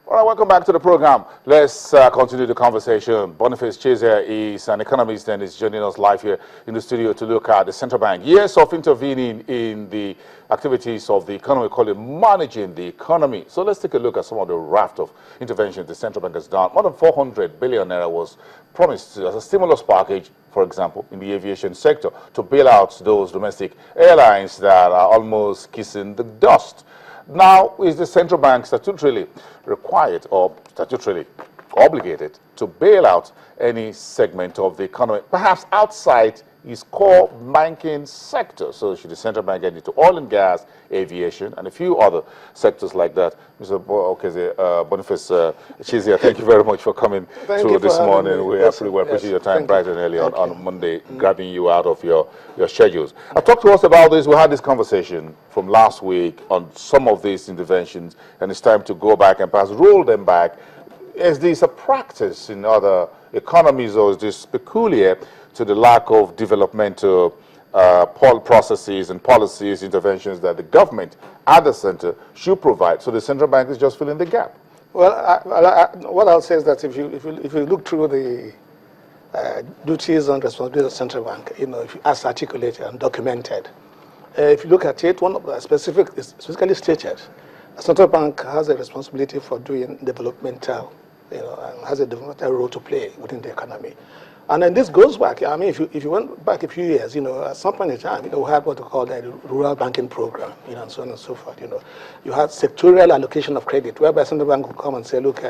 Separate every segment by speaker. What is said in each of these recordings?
Speaker 1: All right, welcome back to the program. Let's continue the conversation. Boniface Chizie is an economist and is joining us live here in the studio to look at the central bank. Years of intervening in the activities of the economy, call it managing the economy. So let's take a look at some of the raft of interventions the central bank has done. More than 400 billion naira was promised as a stimulus package, for example, in the aviation sector to bail out those domestic airlines that are almost kissing the dust. Now, is the central bank statutorily required or statutorily obligated to bail out any segment of the economy, perhaps outside its core banking sector? So should the central bank get into oil and gas, aviation, and a few other sectors like that? Mr. Boniface Chizie, thank you very much for coming through this morning. We appreciate your time bright and early on Monday, grabbing you out of your schedules. Talk to us about this. We had this conversation from last week on some of these interventions, and it's time to go back and perhaps roll them back. Is this a practice in other economies, or is this peculiar to the lack of developmental processes and policies, interventions that the government at the center should provide? So the central bank is just filling the gap.
Speaker 2: Well, what I'll say is that if you look through the duties and responsibilities of the central bank, as articulated and documented, if you look at it, one of the specifically stated, the central bank has a responsibility for doing developmental, and has a developmental role to play within the economy. And then this goes back. I mean, if you went back a few years, at some point in time, we had what we call the rural banking program, and so on and so forth. You had sectorial allocation of credit, whereby central bank would come and say, look,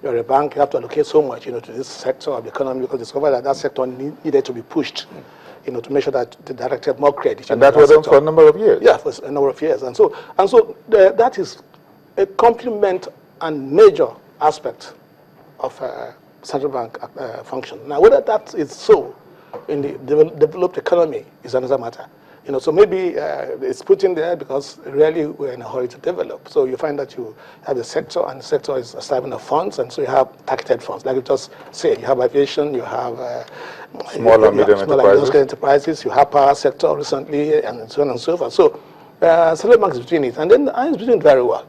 Speaker 2: you're a bank, you have to allocate so much, to this sector of the economy, because discover that sector needed to be pushed, to make sure that they directed more credit.
Speaker 1: And that was done for a number of years.
Speaker 2: Yeah, for a number of years. And so that is a complement and major aspect of central bank function. Now, whether that is so in the developed economy is another matter. So maybe it's put in there because really we're in a hurry to develop. So you find that you have a sector, and the sector is a stipend of funds, and so you have targeted funds. Like you just said, you have aviation, you have
Speaker 1: small and medium
Speaker 2: enterprises, you have power sector recently, and so on and so forth. So central bank is doing it, and then it's doing it very well.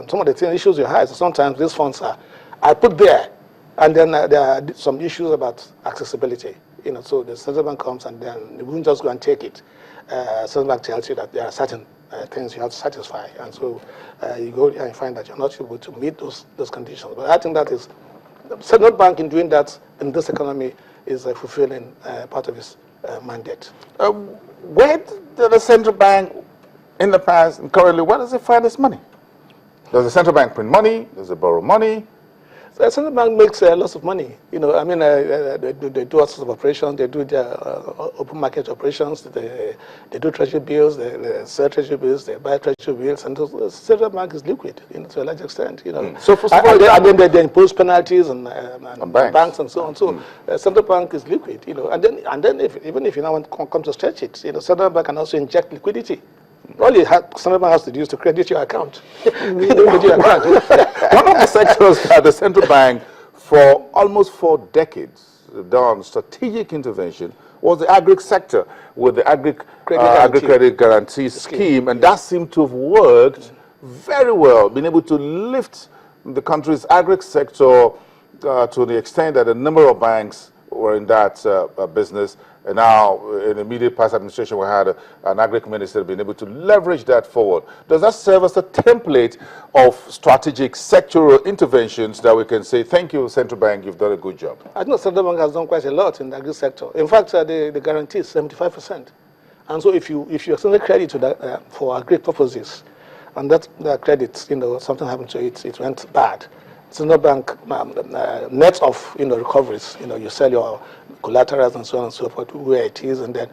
Speaker 2: Some of the issues you have is sometimes these funds are put there, and then there are some issues about accessibility. So the central bank comes and then you wouldn't just go and take it. Central bank tells you that there are certain things you have to satisfy, and so you go there and find that you're not able to meet those conditions. But I think that is central bank in doing that in this economy is fulfilling part of its mandate.
Speaker 1: Where does the central bank in the past and currently, where does it find its money? Does the central bank print money? Does it borrow money?
Speaker 2: The central bank makes lots of money. They do all sorts of operations. They do their open market operations. They do treasury bills. They sell treasury bills. They buy treasury bills. And the central bank is liquid to a large extent.
Speaker 1: So
Speaker 2: and then they impose penalties on banks and so on. So central bank is liquid. And then even if you now want to come to stretch it, central bank can also inject liquidity. All central bank has to do is to credit your account.
Speaker 1: One of the sectors that the central bank, for almost 4 decades, done strategic intervention was the agri sector with the agri credit guarantee scheme, and that seemed to have worked very well, being able to lift the country's agri sector to the extent that a number of banks were in that business. And now, in the immediate past administration, we had an agri minister being able to leverage that forward. Does that serve as a template of strategic sectoral interventions that we can say, thank you, central bank, you've done a good job?
Speaker 2: I know central bank has done quite a lot in the agri sector. In fact, the guarantee is 75%. And so if you extend the credit to that, for agri purposes, and that credit, something happened to it, it went bad. Central bank net of recoveries, you sell your collaterals and so on and so forth where it is, and then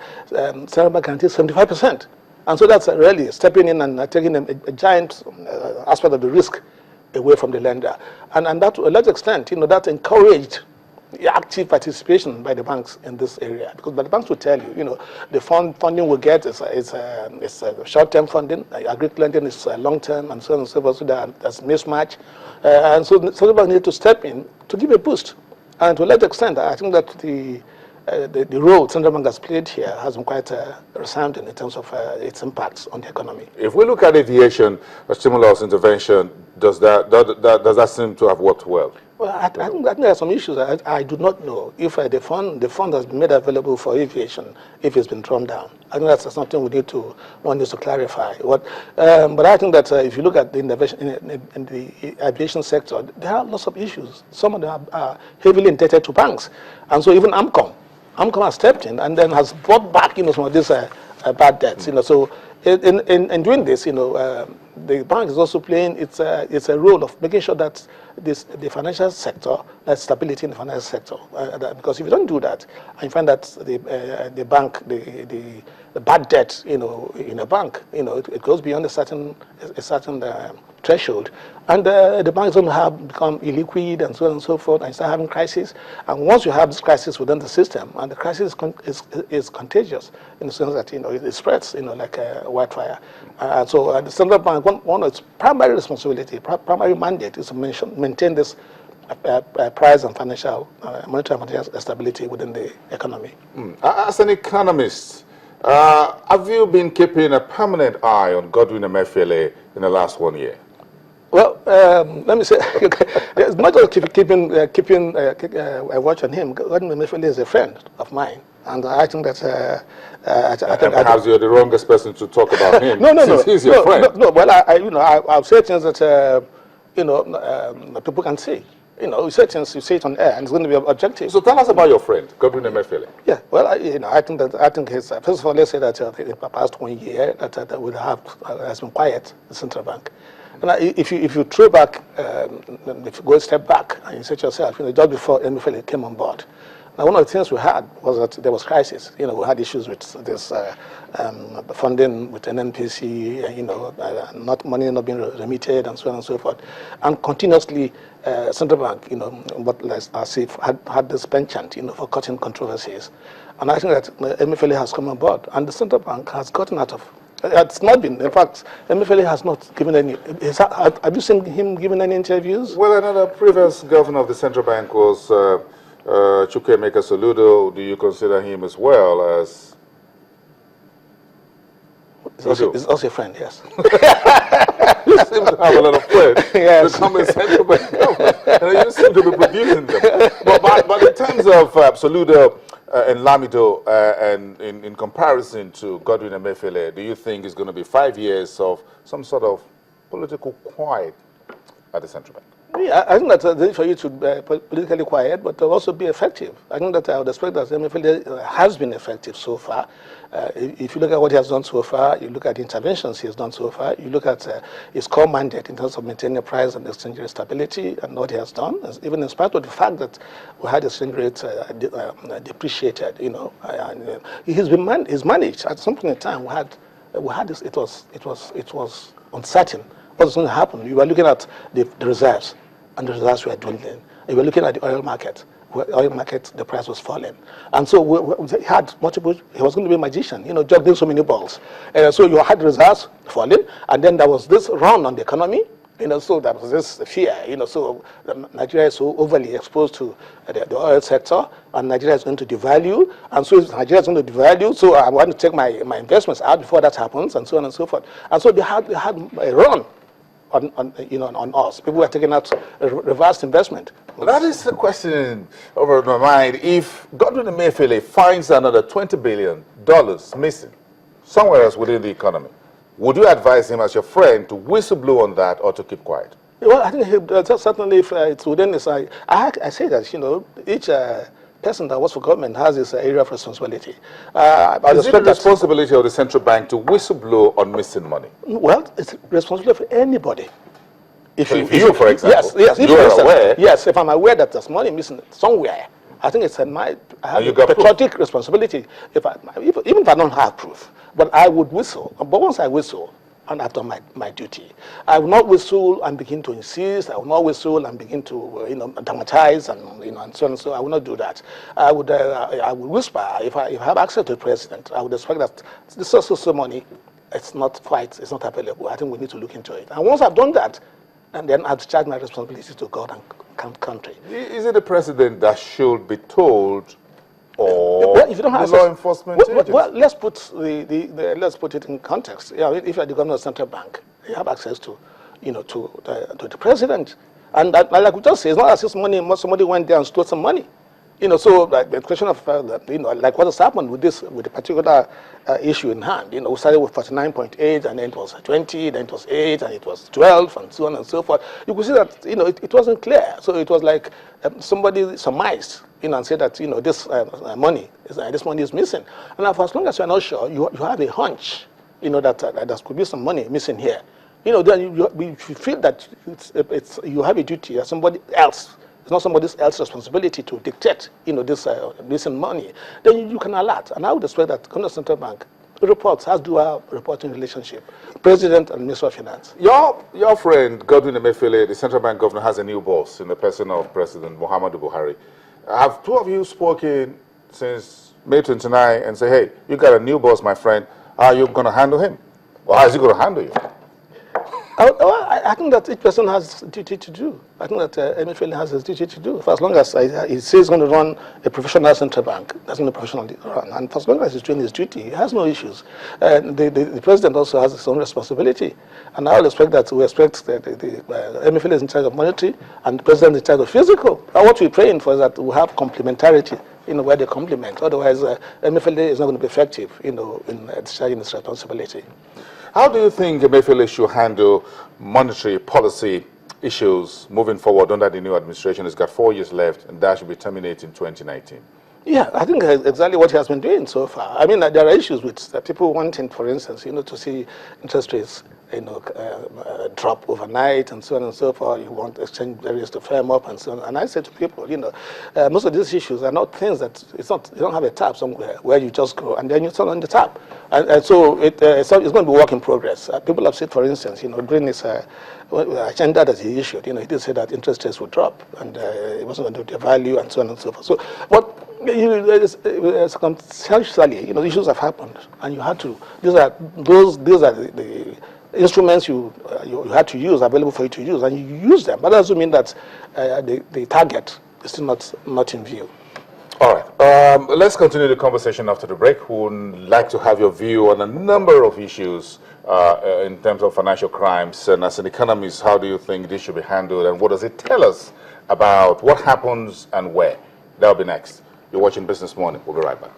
Speaker 2: central bank guarantees 75%, and so that's really stepping in and taking a giant aspect of the risk away from the lender, and that to a large extent, that encouraged active participation by the banks in this area, because the banks will tell you, the funding we get is short-term funding, agricultural lending is long-term, and so on and so forth. So that's mismatch, and so the central bank needs to step in to give a boost, and to a large extent, I think that the the role central bank has played here has been quite resounding in terms of its impacts on the economy.
Speaker 1: If we look at aviation, a stimulus intervention, does that seem to have worked well?
Speaker 2: Well, I think there are some issues. I do not know if the fund has been made available for aviation, if it's been drawn down. I think that's something one needs to clarify. But I think that if you look at the innovation in the aviation sector, there are lots of issues. Some of them are heavily indebted to banks, and so even AMCOM has stepped in and then has brought back some of these bad debts. So in doing this, the bank is also playing its a role of making sure that the financial sector, there's stability in the financial sector. Because if you don't do that, and you find that the bank, the bad debt, in a bank, it goes beyond a certain threshold, and the bank is going to become illiquid and so on and so forth, and start having crises. And once you have this crisis within the system, and the crisis is contagious in the sense that it spreads, like wildfire. And so the central bank, one of its primary responsibility, primary mandate, is to maintain this price and monetary and financial stability within the economy.
Speaker 1: As an economist, have you been keeping a permanent eye on Godwin Emefiele in the last 1 year?
Speaker 2: Well, let me say, it's not just keeping a watch on him. Godwin Emefiele is a friend of mine, and I think that
Speaker 1: perhaps you're the wrongest person to talk about him.
Speaker 2: No,
Speaker 1: he's your friend.
Speaker 2: No. Well, I'll say things that people can see. You say things, you say it on air, and it's going to be objective.
Speaker 1: So tell us about your friend, Godwin Emefiele.
Speaker 2: Yeah, well, I think his first of all, let's say that in the past 1 year that would have has been quiet, the central bank. And if you throw back, if you go a step back and you say to yourself, just before Emefiele came on board, now one of the things we had was that there was crisis. We had issues with this funding with NNPC, money not being remitted, and so on and so forth, and continuously central bank, as if had this penchant, for cutting controversies, and I think that Emefiele has come on board, and the central bank has gotten out of. It's not been. In fact, Emefiele has not given any. Have you seen him giving any interviews?
Speaker 1: Well, another previous governor of the central bank was Chukwuemeka Soludo. Do you consider him as well as?
Speaker 2: He's also a friend, yes.
Speaker 1: You seem to have a lot of friends. Yes. Becoming central bank governor, and you seem to be producing them. But in terms of Soludo and Lamido, and in comparison to Godwin Emefiele, do you think it's going to be 5 years of some sort of political quiet at the central bank?
Speaker 2: Yeah, I think that for you to be politically quiet, but to also be effective. I think that I would expect that Emefiele has been effective so far. If you look at what he has done so far, you look at the interventions he has done so far, you look at his core mandate in terms of maintaining price and exchange rate stability and what he has done, even in spite of the fact that we had exchange rates depreciated, and he's managed. At some point in time, we had this. It was uncertain what was going to happen. You were looking at the reserves, and the reserves were dwindling. You were looking at the oil market. Oil market, the price was falling. And so he had multiple, he was going to be a magician, juggling so many balls. So you had reserves falling, and then there was this run on the economy, so there was this fear, so Nigeria is so overly exposed to the oil sector, and Nigeria is going to devalue, and so Nigeria is going to devalue, so I want to take my investments out before that happens, and so on and so forth. And so they had a run on us. People were taking out reverse investment.
Speaker 1: That is the question over my mind. If Godwin Emefiele finds another $20 billion missing somewhere else within the economy, would you advise him as your friend to whistleblow on that or to keep quiet?
Speaker 2: Well, I think certainly if it's within his, I say that, each person that works for government has this area of responsibility.
Speaker 1: Is it the responsibility of the central bank to whistleblow on missing money?
Speaker 2: Well, it's responsibility for anybody.
Speaker 1: If you, for example,
Speaker 2: yes,
Speaker 1: you are aware.
Speaker 2: Yes, if I'm aware that there's money missing somewhere, I think it's I have a patriotic responsibility. Even if I don't have proof, but I would whistle. But once I whistle, and I've done my duty, I will not whistle and begin to insist. I will not whistle and begin to dramatize and and so on and so. I will not do that. I would whisper if I have access to the president. I would expect that this so money, it's not available. I think we need to look into it. And once I've done that, and then I've discharged my responsibility to God and country.
Speaker 1: Is it the president that should be told, or
Speaker 2: Well, if you don't have
Speaker 1: law enforcement agents?
Speaker 2: Well, let's put let's put it in context. Yeah, if you're the governor of the central bank, you have access to, to the president, and like we just say, it's not as if somebody went there and stole some money. So like the question of like what has happened with the particular issue in hand. We started with 49.8, and then it was 20, then it was 8, and it was 12, and so on and so forth. You could see that it wasn't clear. So it was like somebody surmised, and said that this money is missing. And for as long as you're not sure, you have a hunch, that there could be some money missing here. Then you feel that you have a duty as somebody else. It's not somebody else's responsibility to dictate, this missing money. Then you can alert. And I would expect that the Central Bank reports has dual reporting relationship, President and Minister of Finance.
Speaker 1: Your friend Godwin Emefiele, the central bank governor, has a new boss in the person of President Muhammadu Buhari. Have two of you spoken since May 29 and say, hey, you got a new boss, my friend. How are you going to handle him? Or how is he going to handle you?
Speaker 2: I think that each person has a duty to do. I think that Emefiele has his duty to do. For as long as he says he's going to run a professional central bank, that's going to professionally run. And for as long as he's doing his duty, he has no issues. The president also has his own responsibility. And I will expect that we expect Emefiele is in charge of monetary and the president is in charge of physical. And what we're praying for is that we have complementarity, where they complement. Otherwise, Emefiele is not going to be effective, in discharging his responsibility.
Speaker 1: How do you think Emefiele should handle monetary policy issues moving forward under the new administration? It's got 4 years left, and that should be terminated in 2019. Yeah,
Speaker 2: I think exactly what he has been doing so far. I mean, there are issues with people wanting, for instance, to see interest rates, drop overnight and so on and so forth. You want exchange barriers to firm up and so on. And I say to people, most of these issues are not things that you don't have a tap somewhere where you just go and then you turn on the tap. And so it's going to be work in progress. People have said, for instance, during this agenda that he issued, he did say that interest rates would drop and it wasn't going to devalue and so on and so forth. So, but circumstantially, issues have happened, and you had to. These are the instruments you had to use, available for you to use, and you use them. But that doesn't mean that the target is still not in view.
Speaker 1: All right. Let's continue the conversation after the break. We would like to have your view on a number of issues in terms of financial crimes. And as an economist, how do you think this should be handled? And what does it tell us about what happens and where? That'll be next. You're watching Business Morning. We'll be right back.